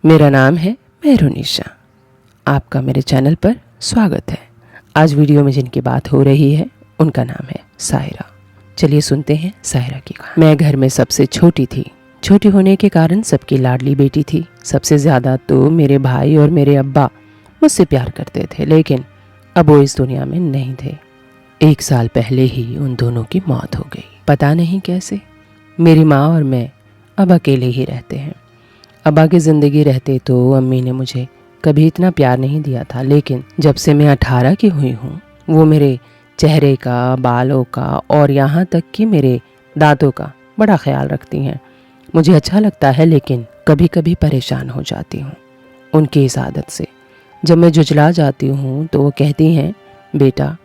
मेरा नाम है मेहरुनिशा। आपका मेरे चैनल पर स्वागत है। आज वीडियो में जिनकी बात हो रही है उनका नाम है सायरा। चलिए सुनते हैं सायरा की कहानी। मैं घर में सबसे छोटी थी। छोटी होने के कारण सबकी लाडली बेटी थी। सबसे ज़्यादा तो मेरे भाई और मेरे अब्बा मुझसे प्यार करते थे, लेकिन अब वो इस दुनिया में नहीं थे। 1 साल पहले ही उन दोनों की मौत हो गई। पता नहीं कैसे। मेरी माँ और मैं अब अकेले ही रहते हैं। अब्बा की ज़िंदगी रहते तो अम्मी ने मुझे कभी इतना प्यार नहीं दिया था, लेकिन जब से मैं 18 की हुई हूँ वो मेरे चेहरे का, बालों का और यहाँ तक कि मेरे दांतों का बड़ा ख्याल रखती हैं। मुझे अच्छा लगता है, लेकिन कभी कभी परेशान हो जाती हूँ उनकी इस आदत से। जब मैं झुंझला जाती हूँ तो वो कहती हैं, बेटा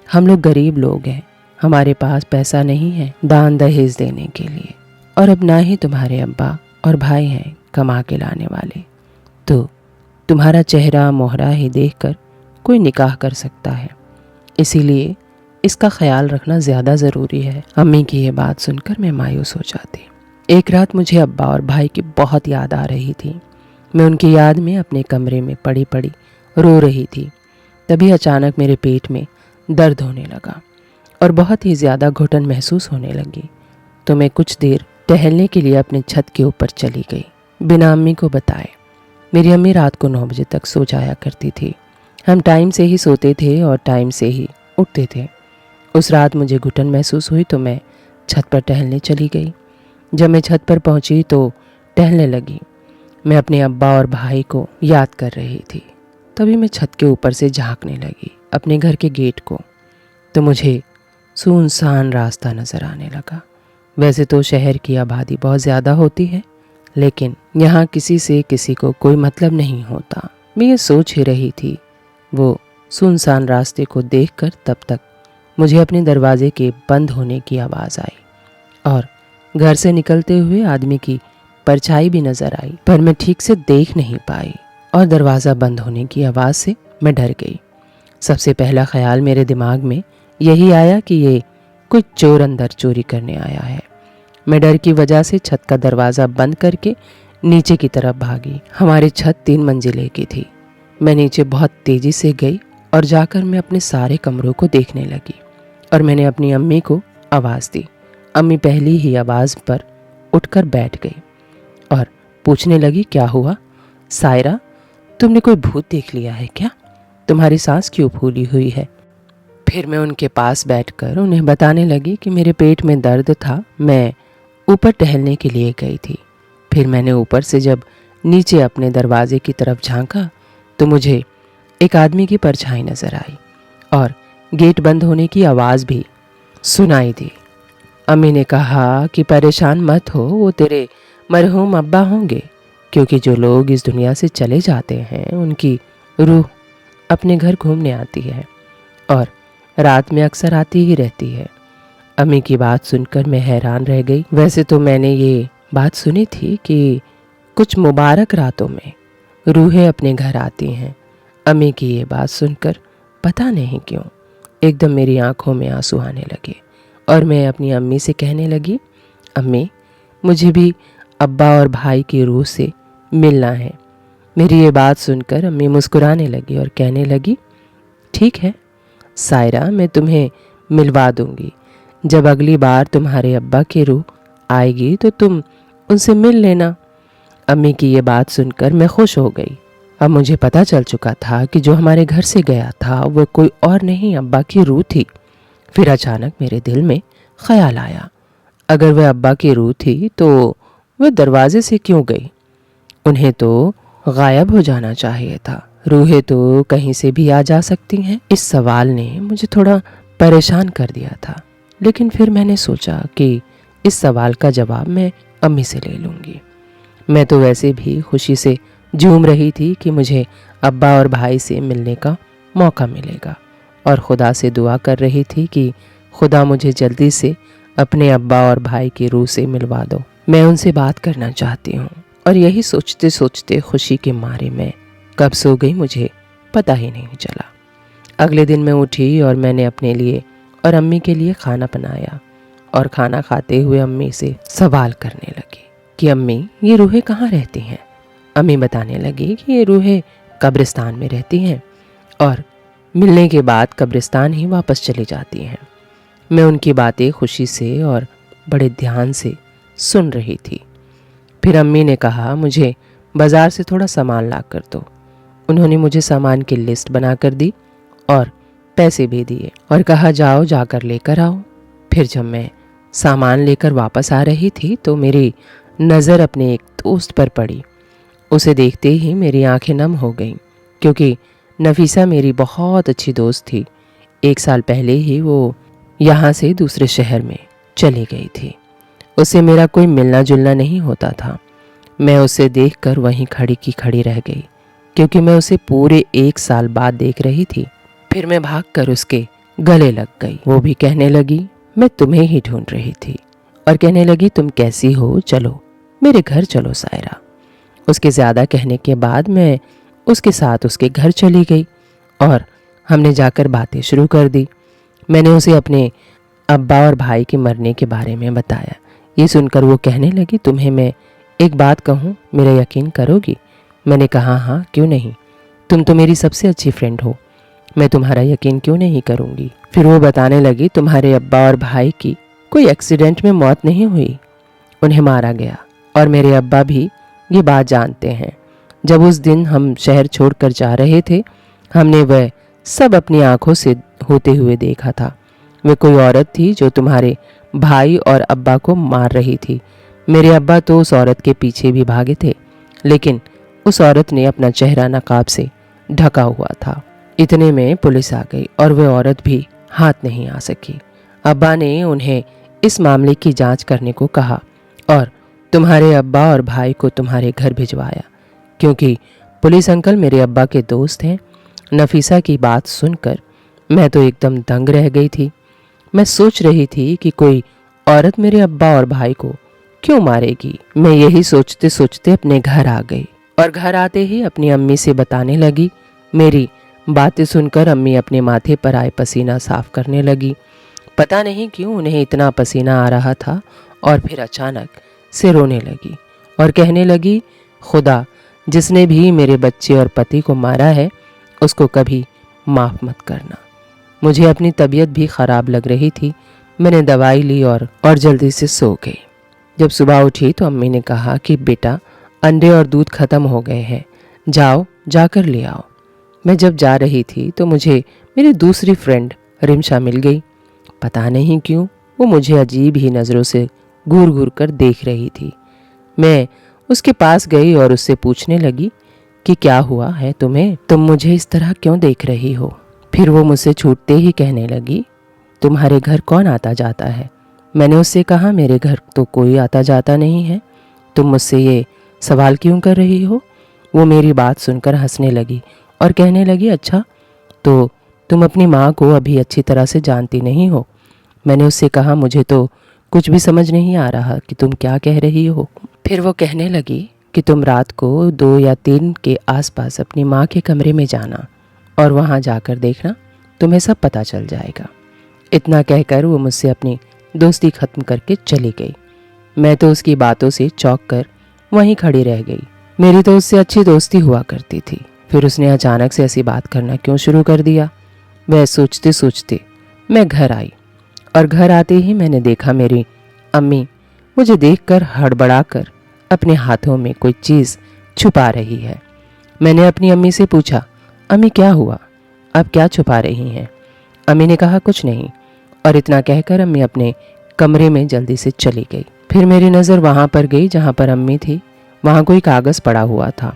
हम लोग गरीब लोग हैं, हमारे पास पैसा नहीं है दान दहेज देने के लिए, और अब ना ही तुम्हारे अब्बा और भाई हैं कमा के लाने वाले, तो तुम्हारा चेहरा मोहरा ही देखकर कोई निकाह कर सकता है, इसीलिए इसका ख्याल रखना ज़्यादा ज़रूरी है। अम्मी की ये बात सुनकर मैं मायूस हो जाती। एक रात मुझे अब्बा और भाई की बहुत याद आ रही थी। मैं उनकी याद में अपने कमरे में पड़ी पड़ी रो रही थी। तभी अचानक मेरे पेट में दर्द होने लगा और बहुत ही ज़्यादा घुटन महसूस होने लगी। तो मैं कुछ देर टहलने के लिए अपने छत के ऊपर चली गई, बिना अम्मी को बताए। मेरी अम्मी रात को 9 बजे तक सो जाया करती थी। हम टाइम से ही सोते थे और टाइम से ही उठते थे। उस रात मुझे घुटन महसूस हुई तो मैं छत पर टहलने चली गई। जब मैं छत पर पहुंची तो टहलने लगी। मैं अपने अब्बा और भाई को याद कर रही थी। तभी मैं छत के ऊपर से झांकने लगी अपने घर के गेट को, तो मुझे सुनसान रास्ता नज़र आने लगा। वैसे तो शहर की आबादी बहुत ज़्यादा होती है, लेकिन यहाँ किसी से किसी को कोई मतलब नहीं होता। मैं ये सोच ही रही थी, वो सुनसान रास्ते को देखकर तब तक मुझे अपने दरवाजे के बंद होने की आवाज़ आई और घर से निकलते हुए आदमी की परछाई भी नज़र आई, पर मैं ठीक से देख नहीं पाई और दरवाज़ा बंद होने की आवाज़ से मैं डर गई। सबसे पहला ख्याल मेरे दिमाग में यही आया कि ये कोई चोर अंदर चोरी करने आया है। मैं डर की वजह से छत का दरवाज़ा बंद करके नीचे की तरफ भागी। हमारी छत 3 मंजिले की थी। मैं नीचे बहुत तेज़ी से गई और जाकर मैं अपने सारे कमरों को देखने लगी और मैंने अपनी अम्मी को आवाज़ दी। अम्मी पहली ही आवाज़ पर उठकर बैठ गई और पूछने लगी, क्या हुआ सायरा, तुमने कोई भूत देख लिया है क्या? तुम्हारी सांस क्यों फूली हुई है? फिर मैं उनके पास बैठकर उन्हें बताने लगी कि मेरे पेट में दर्द था, मैं ऊपर टहलने के लिए गई थी। फिर मैंने ऊपर से जब नीचे अपने दरवाजे की तरफ झांका तो मुझे एक आदमी की परछाई नज़र आई और गेट बंद होने की आवाज़ भी सुनाई दी। अम्मी ने कहा कि परेशान मत हो, वो तेरे मरहूम अब्बा होंगे, क्योंकि जो लोग इस दुनिया से चले जाते हैं उनकी रूह अपने घर घूमने आती है और रात में अक्सर आती ही रहती है। अम्मी की बात सुनकर मैं हैरान रह गई। वैसे तो मैंने ये बात सुनी थी कि कुछ मुबारक रातों में रूहें अपने घर आती हैं। अम्मी की ये बात सुनकर पता नहीं क्यों एकदम मेरी आंखों में आंसू आने लगे और मैं अपनी अम्मी से कहने लगी, अम्मी मुझे भी अब्बा और भाई की रूह से मिलना है। मेरी ये बात सुनकर अम्मी मुस्कुराने लगी और कहने लगी, ठीक है सायरा, मैं तुम्हें मिलवा दूंगी। जब अगली बार तुम्हारे अब्बा की रूह आएगी तो तुम उनसे मिल लेना। अम्मी की ये बात सुनकर मैं खुश हो गई। अब मुझे पता चल चुका था कि जो हमारे घर से गया था वो कोई और नहीं अब्बा की रूह थी। फिर अचानक मेरे दिल में ख्याल आया, अगर वह अब्बा की रूह थी तो वह दरवाजे से क्यों गई? उन्हें तो गायब हो जाना चाहिए था। रूहें तो कहीं से भी आ जा सकती हैं। इस सवाल ने मुझे थोड़ा परेशान कर दिया था, लेकिन फिर मैंने सोचा कि इस सवाल का जवाब मैं अम्मी से ले लूँगी। मैं तो वैसे भी खुशी से झूम रही थी कि मुझे अब्बा और भाई से मिलने का मौका मिलेगा और खुदा से दुआ कर रही थी कि खुदा मुझे जल्दी से अपने अब्बा और भाई की रूह से मिलवा दो। मैं उनसे बात करना चाहती हूँ। और यही सोचते सोचते खुशी के मारे मैं कब सो गई मुझे पता ही नहीं चला। अगले दिन मैं उठी और मैंने अपने लिए और अम्मी के लिए खाना बनाया और खाना खाते हुए अम्मी से सवाल करने लगी कि अम्मी ये रूहें कहाँ रहती हैं? अम्मी बताने लगी कि ये रूहें कब्रिस्तान में रहती हैं और मिलने के बाद कब्रिस्तान ही वापस चली जाती हैं। मैं उनकी बातें खुशी से और बड़े ध्यान से सुन रही थी। फिर अम्मी ने कहा, मुझे बाज़ार से थोड़ा सामान ला कर दो। उन्होंने मुझे सामान की लिस्ट बना कर दी और पैसे भी दिए और कहा, जाओ जाकर लेकर आओ। फिर जब मैं सामान लेकर वापस आ रही थी तो मेरी नज़र अपने एक दोस्त पर पड़ी। उसे देखते ही मेरी आंखें नम हो गईं, क्योंकि नफीसा मेरी बहुत अच्छी दोस्त थी। 1 साल पहले ही वो यहाँ से दूसरे शहर में चली गई थी। उससे मेरा कोई मिलना जुलना नहीं होता था। मैं उसे देखकर वहीं खड़ी की खड़ी रह गई, क्योंकि मैं उसे पूरे 1 साल बाद देख रही थी। फिर मैं भागकर उसके गले लग गई। वो भी कहने लगी, मैं तुम्हें ही ढूंढ रही थी, और कहने लगी, तुम कैसी हो, चलो मेरे घर चलो सायरा। उसके ज़्यादा कहने के बाद मैं उसके साथ उसके घर चली गई और हमने जाकर बातें शुरू कर दी। मैंने उसे अपने अब्बा और भाई के मरने के बारे में बताया। ये सुनकर वो कहने लगी, तुम्हें मैं एक बात कहूँ, मेरा यकीन करोगी? मैंने कहा, हाँ क्यों नहीं, तुम तो मेरी सबसे अच्छी फ्रेंड हो, मैं तुम्हारा यकीन क्यों नहीं करूँगी। फिर वो बताने लगी, तुम्हारे अब्बा और भाई की कोई एक्सीडेंट में मौत नहीं हुई, उन्हें मारा गया। और मेरे अब्बा भी ये बात जानते हैं। जब उस दिन हम शहर छोड़कर जा रहे थे, हमने वह सब अपनी आंखों से होते हुए देखा था। वे कोई औरत थी जो तुम्हारे भाई और अब्बा को मार रही थी। मेरे अब्बा तो उस औरत के पीछे भी भागे थे, लेकिन उस औरत ने अपना चेहरा नकाब से ढका हुआ था। इतने में पुलिस आ गई और वह औरत भी हाथ नहीं आ सकी। अब्बा ने उन्हें इस मामले की जांच करने को कहा और तुम्हारे अब्बा और भाई को तुम्हारे घर भिजवाया, क्योंकि पुलिस अंकल मेरे अब्बा के दोस्त हैं। नफीसा की बात सुनकर मैं तो एकदम दंग रह गई थी। मैं सोच रही थी कि कोई औरत मेरे अब्बा और भाई को क्यों मारेगी। मैं यही सोचते सोचते अपने घर आ गई और घर आते ही अपनी अम्मी से बताने लगी। मेरी बातें सुनकर अम्मी अपने माथे पर आए पसीना साफ करने लगी। पता नहीं क्यों उन्हें इतना पसीना आ रहा था और फिर अचानक से रोने लगी और कहने लगी, खुदा जिसने भी मेरे बच्चे और पति को मारा है उसको कभी माफ़ मत करना। मुझे अपनी तबीयत भी ख़राब लग रही थी। मैंने दवाई ली और जल्दी से सो गई। जब सुबह उठी तो अम्मी ने कहा कि बेटा अंडे और दूध ख़त्म हो गए हैं, जाओ जाकर ले आओ। मैं जब जा रही थी तो मुझे मेरी दूसरी फ्रेंड रिमशा मिल गई। पता नहीं क्यों वो मुझे अजीब ही नज़रों से घूर घूर कर देख रही थी। मैं उसके पास गई और उससे पूछने लगी कि क्या हुआ है तुम्हें, तुम मुझे इस तरह क्यों देख रही हो। फिर वो मुझसे छूटते ही कहने लगी, तुम्हारे घर कौन आता जाता है। मैंने उससे कहा, मेरे घर तो कोई आता जाता नहीं है, तुम मुझसे ये सवाल क्यों कर रही हो। वो मेरी बात सुनकर हंसने लगी और कहने लगी, अच्छा तो तुम अपनी माँ को अभी अच्छी तरह से जानती नहीं हो। मैंने उससे कहा, मुझे तो कुछ भी समझ नहीं आ रहा कि तुम क्या कह रही हो। फिर वो कहने लगी कि तुम रात को 2 या 3 के आसपास अपनी माँ के कमरे में जाना और वहाँ जाकर देखना, तुम्हें सब पता चल जाएगा। इतना कहकर वो मुझसे अपनी दोस्ती ख़त्म करके चली गई। मैं तो उसकी बातों से चौंक कर वहीं खड़ी रह गई। मेरी तो उससे अच्छी दोस्ती हुआ करती थी, फिर उसने अचानक से ऐसी बात करना क्यों शुरू कर दिया। वह सोचते सोचते मैं घर आई और घर आते ही मैंने देखा मेरी अम्मी मुझे देखकर हड़बड़ाकर अपने हाथों में कोई चीज़ छुपा रही है। मैंने अपनी अम्मी से पूछा, अम्मी क्या हुआ, अब क्या छुपा रही हैं। अम्मी ने कहा, कुछ नहीं। और इतना कहकर अम्मी अपने कमरे में जल्दी से चली गई। फिर मेरी नज़र वहाँ पर गई जहाँ पर अम्मी थी। वहाँ कोई कागज़ पड़ा हुआ था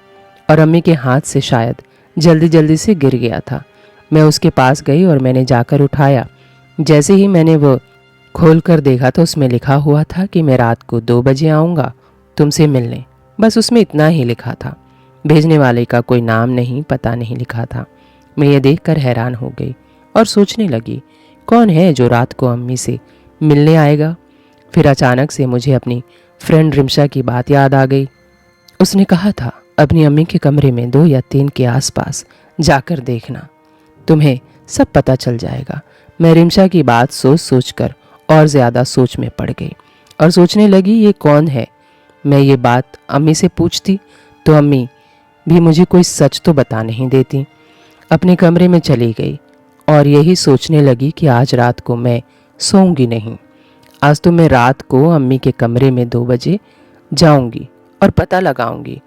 और अम्मी के हाथ से शायद जल्दी जल्दी से गिर गया था। मैं उसके पास गई और मैंने जाकर उठाया। जैसे ही मैंने वो खोल कर देखा तो उसमें लिखा हुआ था कि मैं रात को 2 बजे आऊँगा तुमसे मिलने। बस उसमें इतना ही लिखा था। भेजने वाले का कोई नाम नहीं, पता नहीं लिखा था। मैं ये देखकर हैरान हो गई और सोचने लगी, कौन है जो रात को अम्मी से मिलने आएगा। फिर अचानक से मुझे अपनी फ्रेंड रिमशा की बात याद आ गई। उसने कहा था, अपनी अम्मी के कमरे में 2 या 3 के आसपास जाकर देखना, तुम्हें सब पता चल जाएगा। मैं रिमशा की बात सोच सोच कर और ज़्यादा सोच में पड़ गई और सोचने लगी, ये कौन है। मैं ये बात अम्मी से पूछती तो अम्मी भी मुझे कोई सच तो बता नहीं देती। अपने कमरे में चली गई और यही सोचने लगी कि आज रात को मैं सोऊंगी नहीं। आज तो मैं रात को अम्मी के कमरे में 2 बजे जाऊंगी और पता लगाऊंगी।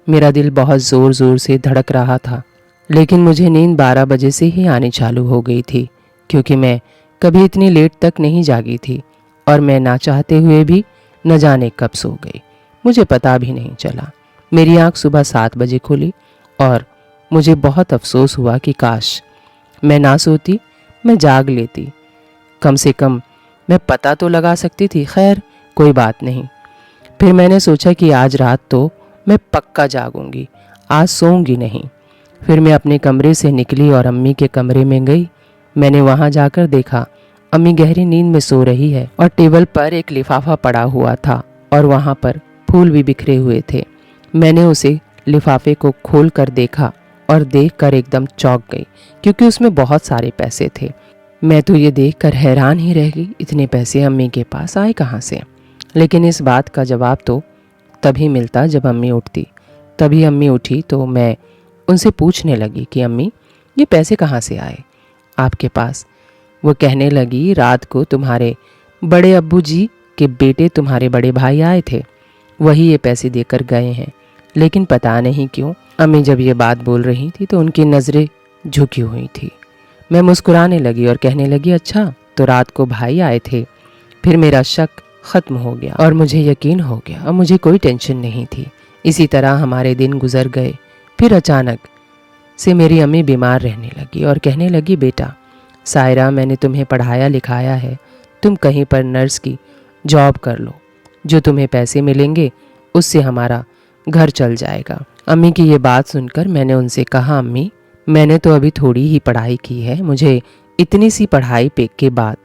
मेरा दिल बहुत ज़ोर ज़ोर से धड़क रहा था, लेकिन मुझे नींद 12 बजे से ही आनी चालू हो गई थी, क्योंकि मैं कभी इतनी लेट तक नहीं जागी थी और मैं ना चाहते हुए भी न जाने कब सो गई। मुझे पता भी नहीं चला। मेरी आंख सुबह 7 बजे खुली और मुझे बहुत अफसोस हुआ कि काश मैं ना सोती, मैं जाग लेती। कम से कम मैं पता तो लगा सकती थी। खैर, कोई बात नहीं। फिर मैंने सोचा कि आज रात तो मैं पक्का जागूंगी, आज सोऊंगी नहीं। फिर मैं अपने कमरे से निकली और अम्मी के कमरे में गई। मैंने वहां जाकर देखा अम्मी गहरी नींद में सो रही है और टेबल पर एक लिफाफा पड़ा हुआ था और वहां पर फूल भी बिखरे हुए थे। मैंने उसे लिफाफे को खोल कर देखा और देखकर एकदम चौंक गई, क्योंकि उसमें बहुत सारे पैसे थे। मैं तो ये देखकर हैरान ही रह गई, इतने पैसे अम्मी के पास आए कहाँ से। लेकिन इस बात का जवाब तो तभी मिलता जब अम्मी उठती। तभी अम्मी उठी तो मैं उनसे पूछने लगी कि अम्मी, ये पैसे कहाँ से आए आपके पास। वो कहने लगी, रात को तुम्हारे बड़े अब्बू जी के बेटे तुम्हारे बड़े भाई आए थे, वही ये पैसे देकर गए हैं। लेकिन पता नहीं क्यों अम्मी जब ये बात बोल रही थी तो उनकी नज़रें झुकी हुई थी। मैं मुस्कुराने लगी और कहने लगी, अच्छा तो रात को भाई आए थे। फिर मेरा शक ख़त्म हो गया और मुझे यकीन हो गया। अब मुझे कोई टेंशन नहीं थी। इसी तरह हमारे दिन गुजर गए। फिर अचानक से मेरी अम्मी बीमार रहने लगी और कहने लगी, बेटा सायरा, मैंने तुम्हें पढ़ाया लिखाया है, तुम कहीं पर नर्स की जॉब कर लो, जो तुम्हें पैसे मिलेंगे उससे हमारा घर चल जाएगा। अम्मी की ये बात सुनकर मैंने उनसे कहा, अम्मी मैंने तो अभी थोड़ी ही पढ़ाई की है, मुझे इतनी सी पढ़ाई पे के बाद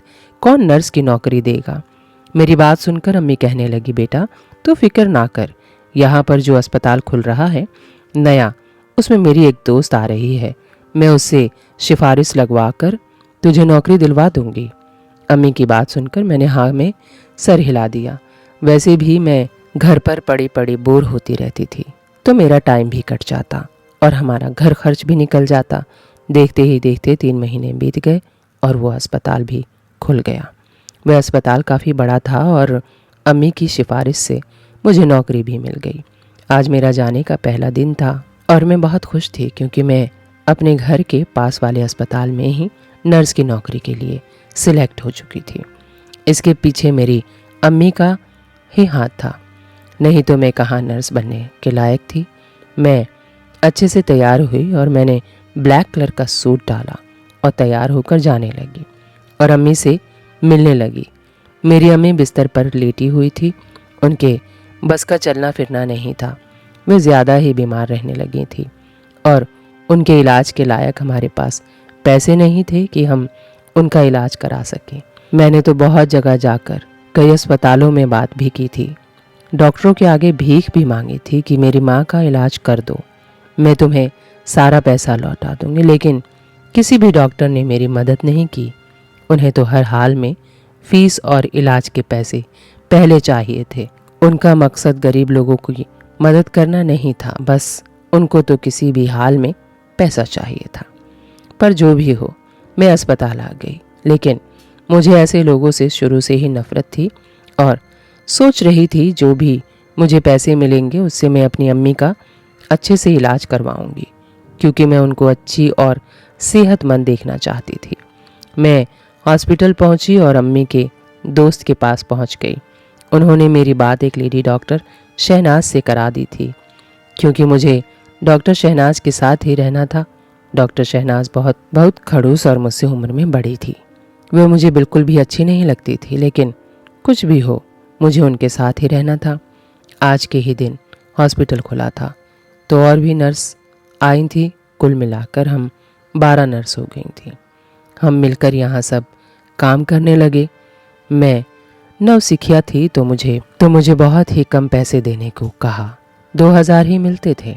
कौन नर्स की नौकरी देगा। मेरी बात सुनकर अम्मी कहने लगी, बेटा तू फिक्र ना कर, यहाँ पर जो अस्पताल खुल रहा है नया, उसमें मेरी एक दोस्त आ रही है, मैं उससे सिफारिश लगवा कर तुझे नौकरी दिलवा दूंगी। अम्मी की बात सुनकर मैंने हाँ में सर हिला दिया। वैसे भी मैं घर पर पड़ी पड़ी बोर होती रहती थी, तो मेरा टाइम भी कट जाता और हमारा घर खर्च भी निकल जाता। देखते ही देखते 3 महीने बीत गए और वो अस्पताल भी खुल गया। वह अस्पताल काफ़ी बड़ा था और अम्मी की सिफारिश से मुझे नौकरी भी मिल गई। आज मेरा जाने का पहला दिन था और मैं बहुत खुश थी, क्योंकि मैं अपने घर के पास वाले अस्पताल में ही नर्स की नौकरी के लिए सिलेक्ट हो चुकी थी। इसके पीछे मेरी अम्मी का ही हाथ था, नहीं तो मैं कहाँ नर्स बनने के लायक थी। मैं अच्छे से तैयार हुई और मैंने ब्लैक कलर का सूट डाला और तैयार होकर जाने लगी और अम्मी से मिलने लगी। मेरी अम्मी बिस्तर पर लेटी हुई थी, उनके बस का चलना फिरना नहीं था, वे ज़्यादा ही बीमार रहने लगी थी और उनके इलाज के लायक हमारे पास पैसे नहीं थे कि हम उनका इलाज करा सकें। मैंने तो बहुत जगह जाकर कई अस्पतालों में बात भी की थी, डॉक्टरों के आगे भीख भी मांगी थी कि मेरी माँ का इलाज कर दो, मैं तुम्हें सारा पैसा लौटा दूंगी। लेकिन किसी भी डॉक्टर ने मेरी मदद नहीं की। उन्हें तो हर हाल में फीस और इलाज के पैसे पहले चाहिए थे। उनका मकसद गरीब लोगों की मदद करना नहीं था, बस उनको तो किसी भी हाल में पैसा चाहिए था। पर जो भी हो, मैं अस्पताल आ गई, लेकिन मुझे ऐसे लोगों से शुरू से ही नफरत थी और सोच रही थी जो भी मुझे पैसे मिलेंगे उससे मैं अपनी अम्मी का अच्छे से इलाज करवाऊंगी, क्योंकि मैं उनको अच्छी और सेहतमंद देखना चाहती थी। मैं हॉस्पिटल पहुंची और अम्मी के दोस्त के पास पहुंच गई। उन्होंने मेरी बात एक लेडी डॉक्टर शहनाज से करा दी थी, क्योंकि मुझे डॉक्टर शहनाज के साथ ही रहना था। डॉक्टर शहनाज बहुत खड़ूस और मुझसे उम्र में बड़ी थी। वह मुझे बिल्कुल भी अच्छी नहीं लगती थी, लेकिन कुछ भी हो मुझे उनके साथ ही रहना था। आज के ही दिन हॉस्पिटल खुला था तो और भी नर्स आई थी। कुल मिलाकर हम 12 नर्स हो गई थी। हम मिलकर यहाँ सब काम करने लगे। मैं नवसिखिया थी तो मुझे बहुत ही कम पैसे देने को कहा। 2000 ही मिलते थे।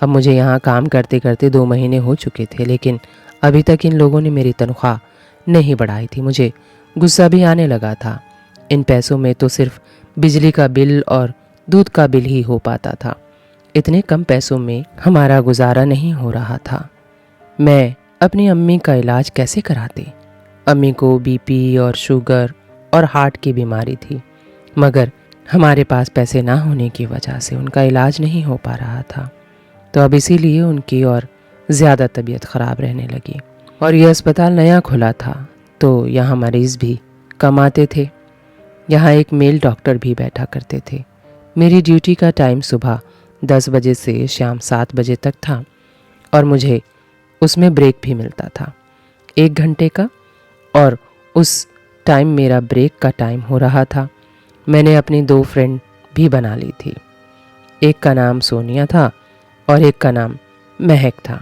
अब मुझे यहाँ काम करते करते 2 महीने हो चुके थे, लेकिन अभी तक इन लोगों ने मेरी तनख्वाह नहीं बढ़ाई थी। मुझे गुस्सा भी आने लगा था। इन पैसों में तो सिर्फ बिजली का बिल और दूध का बिल ही हो पाता था। इतने कम पैसों में हमारा गुजारा नहीं हो रहा था। मैं अपनी अम्मी का इलाज कैसे कराती? अम्मी को बीपी और शुगर और हार्ट की बीमारी थी, मगर हमारे पास पैसे ना होने की वजह से उनका इलाज नहीं हो पा रहा था। तो अब इसीलिए उनकी और ज़्यादा तबीयत ख़राब रहने लगी। और यह अस्पताल नया खुला था, तो यहाँ मरीज़ भी कम आते थे। यहाँ एक मेल डॉक्टर भी बैठा करते थे। मेरी ड्यूटी का टाइम सुबह 10 बजे से शाम 7 बजे तक था और मुझे उसमें ब्रेक भी मिलता था 1 घंटे का, और उस टाइम मेरा ब्रेक का टाइम हो रहा था। मैंने अपनी 2 फ्रेंड भी बना ली थी। एक का नाम सोनिया था और एक का नाम महक था।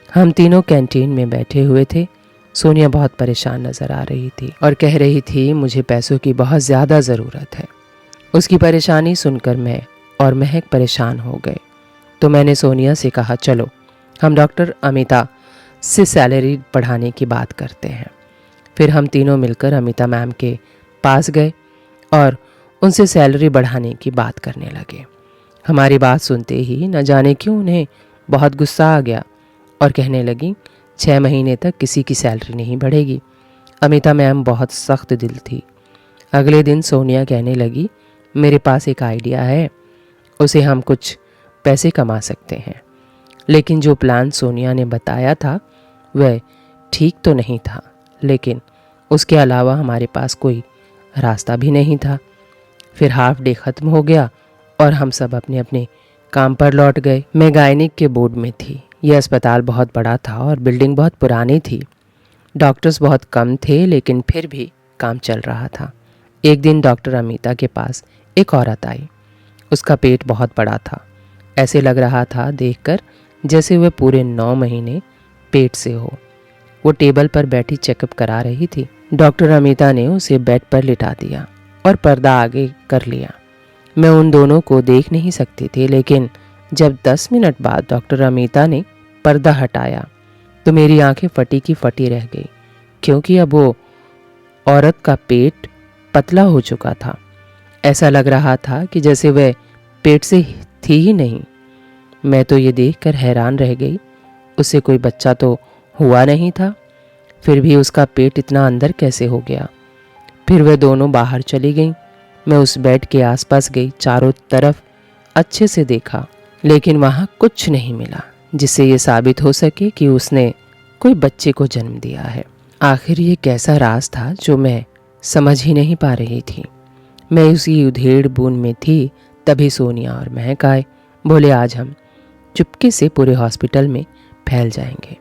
हम तीनों कैंटीन में बैठे हुए थे। सोनिया बहुत परेशान नज़र आ रही थी और कह रही थी मुझे पैसों की बहुत ज़्यादा ज़रूरत है। उसकी परेशानी सुनकर मैं और महक परेशान हो गए। तो मैंने सोनिया से कहा, चलो हम डॉक्टर अमिता से सैलरी बढ़ाने की बात करते हैं। फिर हम तीनों मिलकर अमिता मैम के पास गए और उनसे सैलरी बढ़ाने की बात करने लगे। हमारी बात सुनते ही न जाने क्यों उन्हें बहुत गुस्सा आ गया और कहने लगी 6 महीने तक किसी की सैलरी नहीं बढ़ेगी। अमिता मैम बहुत सख्त दिल थी। अगले दिन सोनिया कहने लगी, मेरे पास एक आइडिया है, उसे हम कुछ पैसे कमा सकते हैं। लेकिन जो प्लान सोनिया ने बताया था वह ठीक तो नहीं था, लेकिन उसके अलावा हमारे पास कोई रास्ता भी नहीं था। फिर हाफ डे ख़त्म हो गया और हम सब अपने अपने काम पर लौट गए। मैं गायनिक के बोर्ड में थी। यह अस्पताल बहुत बड़ा था और बिल्डिंग बहुत पुरानी थी। डॉक्टर्स बहुत कम थे, लेकिन फिर भी काम चल रहा था। एक दिन डॉक्टर अमिता के पास एक औरत आई। उसका पेट बहुत बड़ा था। ऐसे लग रहा था देखकर जैसे वह पूरे 9 महीने पेट से हो। वो टेबल पर बैठी चेकअप करा रही थी। डॉक्टर अमिता ने उसे बेड पर लिटा दिया और पर्दा आगे कर लिया। मैं उन दोनों को देख नहीं सकती थी, लेकिन जब 10 मिनट बाद डॉक्टर अमिता ने पर्दा हटाया तो मेरी आंखें फटी की फटी रह गई, क्योंकि अब वो औरत का पेट पतला हो चुका था। ऐसा लग रहा था कि जैसे वह पेट से थी ही नहीं। मैं तो ये देखकर हैरान रह गई। उसे कोई बच्चा तो हुआ नहीं था, फिर भी उसका पेट इतना अंदर कैसे हो गया। फिर वे दोनों बाहर चली गईं। मैं उस बेड के आसपास गई, चारों तरफ अच्छे से देखा, लेकिन वहाँ कुछ नहीं मिला जिससे ये साबित हो सके कि उसने कोई बच्चे को जन्म दिया है। आखिर ये कैसा राज था जो मैं समझ ही नहीं पा रही थी। मैं उसी उधेड़ बुन में थी, तभी सोनिया और महक आए। बोले, आज हम चुपके से पूरे हॉस्पिटल में फैल जाएंगे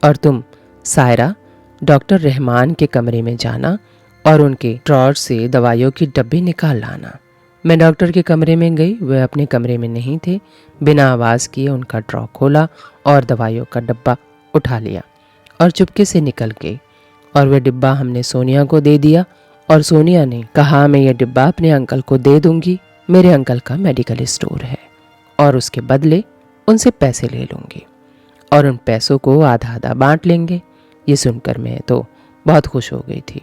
और तुम सायरा डॉक्टर रहमान के कमरे में जाना और उनके ड्रॉर से दवाइयों की डब्बी निकाल लाना। मैं डॉक्टर के कमरे में गई। वह अपने कमरे में नहीं थे। बिना आवाज़ किए उनका ड्रॉ खोला और दवाइयों का डब्बा उठा लिया और चुपके से निकल गई। और वह डिब्बा हमने सोनिया को दे दिया और सोनिया ने कहा, मैं यह डिब्बा अपने अंकल को दे दूंगी। मेरे अंकल का मेडिकल स्टोर है और उसके बदले उनसे पैसे ले लूँगी और उन पैसों को आधा आधा बांट लेंगे। ये सुनकर मैं तो बहुत खुश हो गई थी।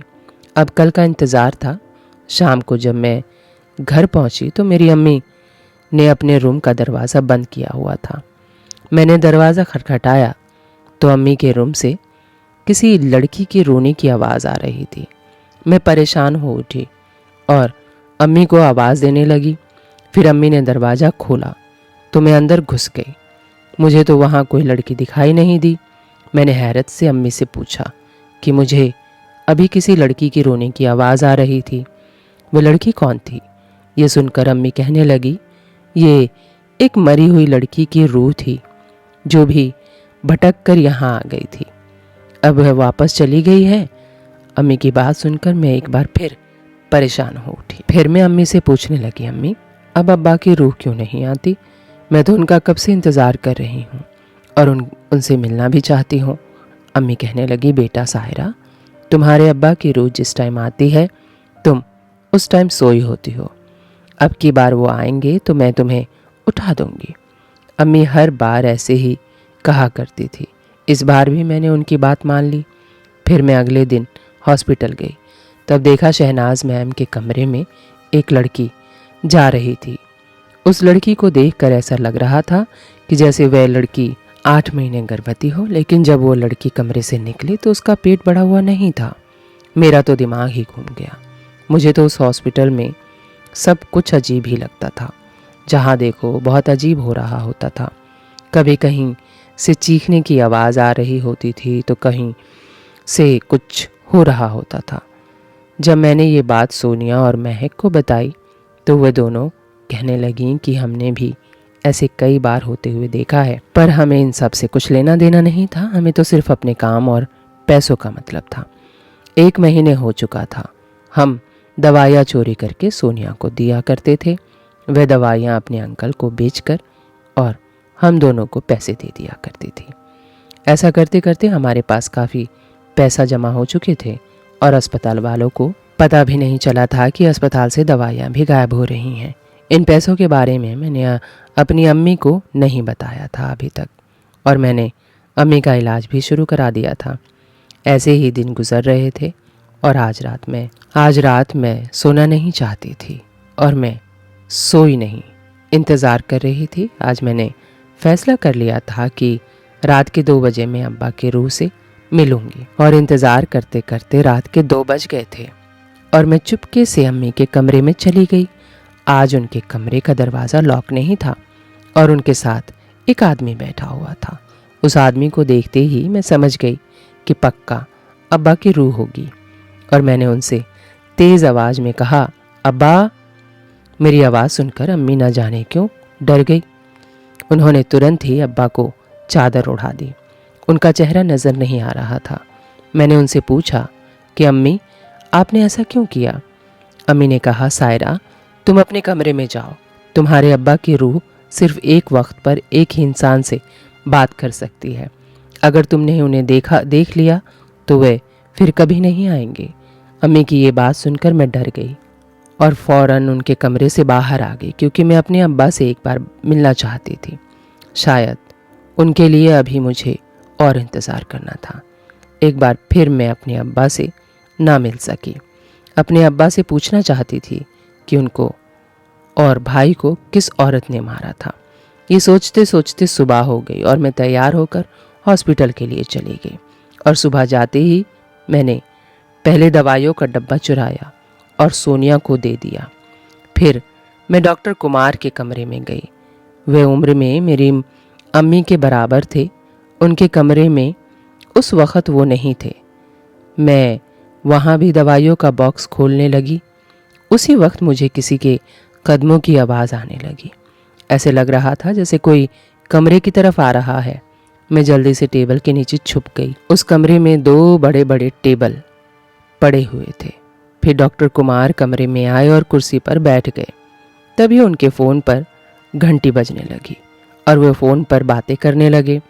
अब कल का इंतज़ार था। शाम को जब मैं घर पहुंची तो मेरी अम्मी ने अपने रूम का दरवाज़ा बंद किया हुआ था। मैंने दरवाज़ा खटखटाया तो अम्मी के रूम से किसी लड़की के रोने की आवाज़ आ रही थी। मैं परेशान हो उठी और अम्मी को आवाज़ देने लगी। फिर अम्मी ने दरवाज़ा खोला तो मैं अंदर घुस गई। मुझे तो वहाँ कोई लड़की दिखाई नहीं दी। मैंने हैरत से अम्मी से पूछा कि मुझे अभी किसी लड़की की रोने की आवाज़ आ रही थी। वो लड़की कौन थी? ये सुनकर अम्मी कहने लगी, ये एक मरी हुई लड़की की रूह थी जो भी भटक कर यहाँ आ गई थी। अब वह वापस चली गई है। अम्मी की बात सुनकर मैं एक बार फिर परेशान हो उठी। फिर मैं अम्मी से पूछने लगी, अम्मी अब अब्बा की रूह क्यों नहीं आती? मैं तो उनका कब से इंतज़ार कर रही हूँ और उनसे मिलना भी चाहती हूँ। अम्मी कहने लगी, बेटा साहिरा, तुम्हारे अब्बा की रूह जिस टाइम आती है तुम उस टाइम सोई होती हो। अब की बार वो आएंगे तो मैं तुम्हें उठा दूंगी। अम्मी हर बार ऐसे ही कहा करती थी। इस बार भी मैंने उनकी बात मान ली। फिर मैं अगले दिन हॉस्पिटल गई। तब देखा शहनाज मैम के कमरे में एक लड़की जा रही थी। उस लड़की को देखकर ऐसा लग रहा था कि जैसे वह लड़की 8 महीने गर्भवती हो, लेकिन जब वो लड़की कमरे से निकली तो उसका पेट बढ़ा हुआ नहीं था। मेरा तो दिमाग ही घूम गया। मुझे तो उस हॉस्पिटल में सब कुछ अजीब ही लगता था। जहाँ देखो बहुत अजीब हो रहा होता था। कभी कहीं से चीखने की आवाज़ आ रही होती थी तो कहीं से कुछ हो रहा होता था। जब मैंने ये बात सोनिया और महक को बताई तो वे दोनों कहने लगीं कि हमने भी ऐसे कई बार होते हुए देखा है, पर हमें इन सब से कुछ लेना देना नहीं था। हमें तो सिर्फ अपने काम और पैसों का मतलब था। 1 महीने हो चुका था। हम दवाइयाँ चोरी करके सोनिया को दिया करते थे। वह दवाइयाँ अपने अंकल को बेचकर और हम दोनों को पैसे दे दिया करती थी। ऐसा करते करते हमारे पास काफ़ी पैसा जमा हो चुके थे और अस्पताल वालों को पता भी नहीं चला था कि अस्पताल से दवाइयाँ भी गायब हो रही हैं। इन पैसों के बारे में मैंने अपनी अम्मी को नहीं बताया था अभी तक, और मैंने अम्मी का इलाज भी शुरू करा दिया था। ऐसे ही दिन गुजर रहे थे और आज रात मैं सोना नहीं चाहती थी और मैं सोई नहीं, इंतज़ार कर रही थी। आज मैंने फैसला कर लिया था कि रात के 2 बजे मैं अब्बा की रूह से मिलूंगी, और इंतज़ार करते करते रात के 2 बज गए थे और मैं चुपके से अम्मी के कमरे में चली गई। आज उनके कमरे का दरवाज़ा लॉक नहीं था और उनके साथ एक आदमी बैठा हुआ था। उस आदमी को देखते ही मैं समझ गई कि पक्का अब्बा की रूह होगी, और मैंने उनसे तेज़ आवाज़ में कहा, अब्बा। मेरी आवाज़ सुनकर अम्मी न जाने क्यों डर गई। उन्होंने तुरंत ही अब्बा को चादर उड़ा दी। उनका चेहरा नज़र नहीं आ रहा था। मैंने उनसे पूछा कि अम्मी, आपने ऐसा क्यों किया? अम्मी ने कहा, सायरा, तुम अपने कमरे में जाओ। तुम्हारे अब्बा की रूह सिर्फ एक वक्त पर एक ही इंसान से बात कर सकती है। अगर तुमने उन्हें देख लिया तो वे फिर कभी नहीं आएंगे। अम्मी की ये बात सुनकर मैं डर गई और फौरन उनके कमरे से बाहर आ गई, क्योंकि मैं अपने अब्बा से एक बार मिलना चाहती थी। शायद उनके लिए अभी मुझे और इंतज़ार करना था। एक बार फिर मैं अपने अब्बा से ना मिल सकी। अपने अब्बा से पूछना चाहती थी कि उनको और भाई को किस औरत ने मारा था। ये सोचते सोचते सुबह हो गई और मैं तैयार होकर हॉस्पिटल के लिए चली गई, और सुबह जाते ही मैंने पहले दवाइयों का डब्बा चुराया और सोनिया को दे दिया। फिर मैं डॉक्टर कुमार के कमरे में गई। वे उम्र में मेरी अम्मी के बराबर थे। उनके कमरे में उस वक़्त वो नहीं थे। मैं वहाँ भी दवाइयों का बॉक्स खोलने लगी। उसी वक्त मुझे किसी के कदमों की आवाज़ आने लगी। ऐसे लग रहा था जैसे कोई कमरे की तरफ आ रहा है। मैं जल्दी से टेबल के नीचे छुप गई। उस कमरे में 2 बड़े बड़े टेबल पड़े हुए थे। फिर डॉक्टर कुमार कमरे में आए और कुर्सी पर बैठ गए। तभी उनके फ़ोन पर घंटी बजने लगी और वे फ़ोन पर बातें करने लगे,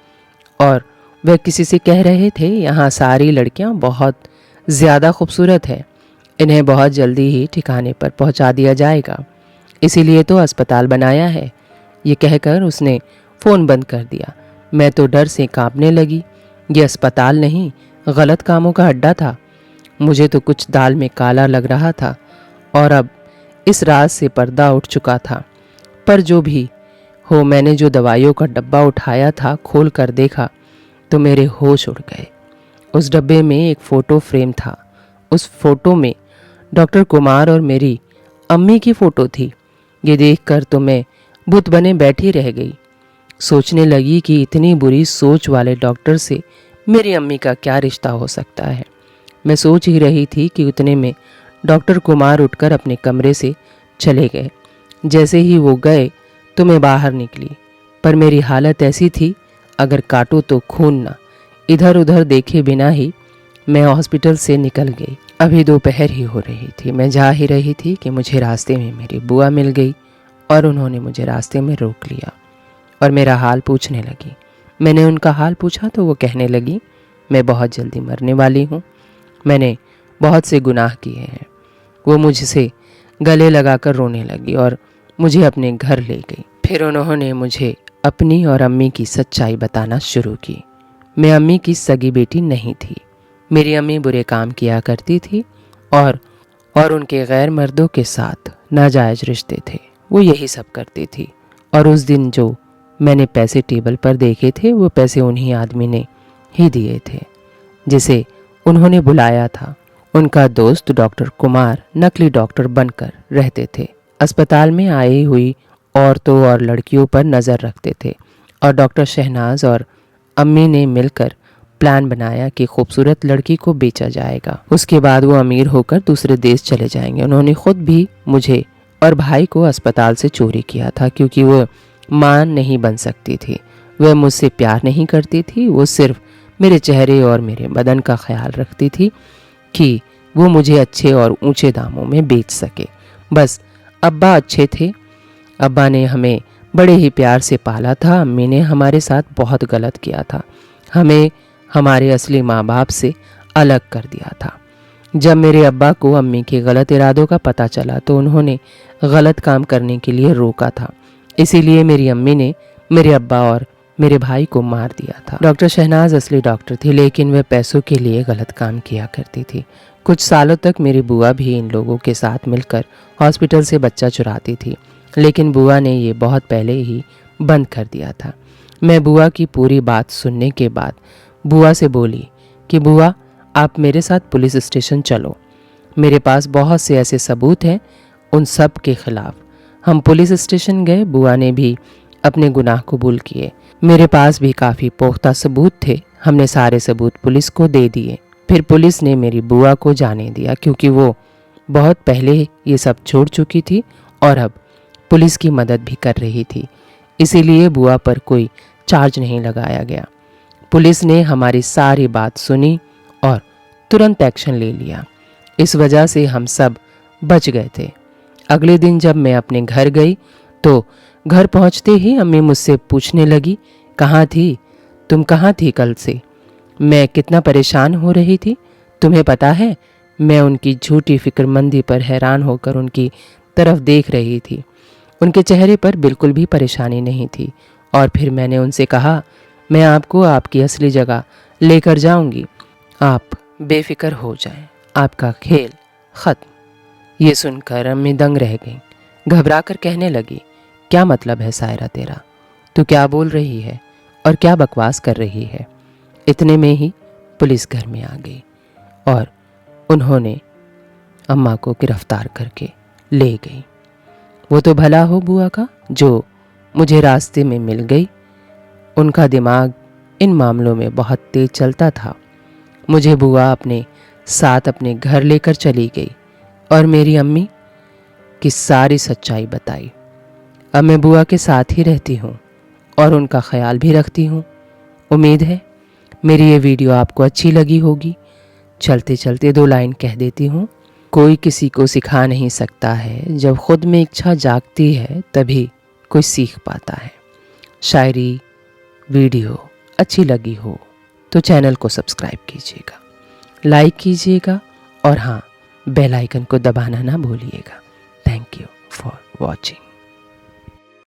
और वह किसी से कह रहे थे, यहाँ सारी लड़कियाँ बहुत ज़्यादा खूबसूरत है, इन्हें बहुत जल्दी ही ठिकाने पर पहुंचा दिया जाएगा, इसीलिए तो अस्पताल बनाया है। ये कहकर उसने फ़ोन बंद कर दिया। मैं तो डर से कांपने लगी। ये अस्पताल नहीं, गलत कामों का अड्डा था। मुझे तो कुछ दाल में काला लग रहा था और अब इस राज से पर्दा उठ चुका था। पर जो भी हो, मैंने जो दवाइयों का डब्बा उठाया था, खोल कर देखा तो मेरे होश उड़ गए। उस डब्बे में एक फ़ोटो फ्रेम था। उस फोटो में डॉक्टर कुमार और मेरी अम्मी की फ़ोटो थी। ये देखकर तो मैं बुत बने बैठी रह गई। सोचने लगी कि इतनी बुरी सोच वाले डॉक्टर से मेरी अम्मी का क्या रिश्ता हो सकता है। मैं सोच ही रही थी कि उतने में डॉक्टर कुमार उठकर अपने कमरे से चले गए। जैसे ही वो गए तो मैं बाहर निकली, पर मेरी हालत ऐसी थी, अगर काटो तो खून ना। इधर उधर देखे बिना ही मैं हॉस्पिटल से निकल गई। अभी दोपहर ही हो रही थी। मैं जा ही रही थी कि मुझे रास्ते में मेरी बुआ मिल गई और उन्होंने मुझे रास्ते में रोक लिया और मेरा हाल पूछने लगी। मैंने उनका हाल पूछा तो वो कहने लगी, मैं बहुत जल्दी मरने वाली हूँ, मैंने बहुत से गुनाह किए हैं। वो मुझसे गले लगाकर रोने लगी और मुझे अपने घर ले गई। फिर उन्होंने मुझे अपनी और अम्मी की सच्चाई बताना शुरू की। मैं अम्मी की सगी बेटी नहीं थी। मेरी अम्मी बुरे काम किया करती थी और उनके गैर मर्दों के साथ नाजायज रिश्ते थे। वो यही सब करती थी। और उस दिन जो मैंने पैसे टेबल पर देखे थे वो पैसे उन्हीं आदमी ने ही दिए थे जिसे उन्होंने बुलाया था। उनका दोस्त डॉक्टर कुमार नकली डॉक्टर बनकर रहते थे। अस्पताल में आई हुई औरतों और लड़कियों पर नज़र रखते थे और डॉक्टर शहनाज और अम्मी ने मिलकर प्लान बनाया कि खूबसूरत लड़की को बेचा जाएगा, उसके बाद वो अमीर होकर दूसरे देश चले जाएंगे। उन्होंने खुद भी मुझे और भाई को अस्पताल से चोरी किया था क्योंकि वो मां नहीं बन सकती थी। वह मुझसे प्यार नहीं करती थी, वो सिर्फ मेरे चेहरे और मेरे बदन का ख्याल रखती थी कि वो मुझे अच्छे और ऊंचे दामों में बेच सके। बस अब्बा अच्छे थे। अब्बा ने हमें बड़े ही प्यार से पाला था। अम्मी ने हमारे साथ बहुत गलत किया था, हमें हमारे असली माँ बाप से अलग कर दिया था। जब मेरे अब्बा को अम्मी के गलत इरादों का पता चला तो उन्होंने गलत काम करने के लिए रोका था। इसीलिए मेरी अम्मी ने मेरे अब्बा और मेरे भाई को मार दिया था। डॉक्टर शहनाज असली डॉक्टर थी, लेकिन वह पैसों के लिए गलत काम किया करती थी। कुछ सालों तक मेरी बुआ भी इन लोगों के साथ मिलकर हॉस्पिटल से बच्चा चुराती थी, लेकिन बुआ ने ये बहुत पहले ही बंद कर दिया था। मैं बुआ की पूरी बात सुनने के बाद बुआ से बोली कि बुआ, आप मेरे साथ पुलिस स्टेशन चलो। मेरे पास बहुत से ऐसे सबूत हैं उन सब के खिलाफ। हम पुलिस स्टेशन गए। बुआ ने भी अपने गुनाह कबूल किए। मेरे पास भी काफ़ी पुख्ता सबूत थे। हमने सारे सबूत पुलिस को दे दिए। फिर पुलिस ने मेरी बुआ को जाने दिया क्योंकि वो बहुत पहले ये सब छोड़ चुकी थी और अब पुलिस की मदद भी कर रही थी। इसीलिए बुआ पर कोई चार्ज नहीं लगाया गया। पुलिस ने हमारी सारी बात सुनी और तुरंत एक्शन ले लिया। इस वजह से हम सब बच गए थे। अगले दिन जब मैं अपने घर गई तो घर पहुंचते ही अम्मी मुझसे पूछने लगी, कहाँ थी तुम, कहाँ थी कल से? मैं कितना परेशान हो रही थी तुम्हें पता है? मैं उनकी झूठी फिक्रमंदी पर हैरान होकर उनकी तरफ देख रही थी। उनके चेहरे पर बिल्कुल भी परेशानी नहीं थी। और फिर मैंने उनसे कहा, मैं आपको आपकी असली जगह लेकर जाऊंगी, आप बेफिक्र हो जाएं, आपका खेल खत्म। ये सुनकर अम्मी दंग रह गईं। घबरा कर कहने लगी, क्या मतलब है सायरा तेरा? तू क्या बोल रही है और क्या बकवास कर रही है? इतने में ही पुलिस घर में आ गई और उन्होंने अम्मा को गिरफ्तार करके ले गई। वो तो भला हो बुआ का जो मुझे रास्ते में मिल गई। उनका दिमाग इन मामलों में बहुत तेज चलता था। मुझे बुआ अपने साथ अपने घर लेकर चली गई और मेरी अम्मी की सारी सच्चाई बताई। अब मैं बुआ के साथ ही रहती हूँ और उनका ख्याल भी रखती हूँ। उम्मीद है मेरी ये वीडियो आपको अच्छी लगी होगी। चलते चलते 2 लाइन कह देती हूँ। कोई किसी को सिखा नहीं सकता है, जब खुद में इच्छा जागती है तभी कोई सीख पाता है। शायरी वीडियो अच्छी लगी हो तो चैनल को सब्सक्राइब कीजिएगा, लाइक कीजिएगा और हाँ, बेल आइकन को दबाना ना भूलिएगा। Thank you for watching.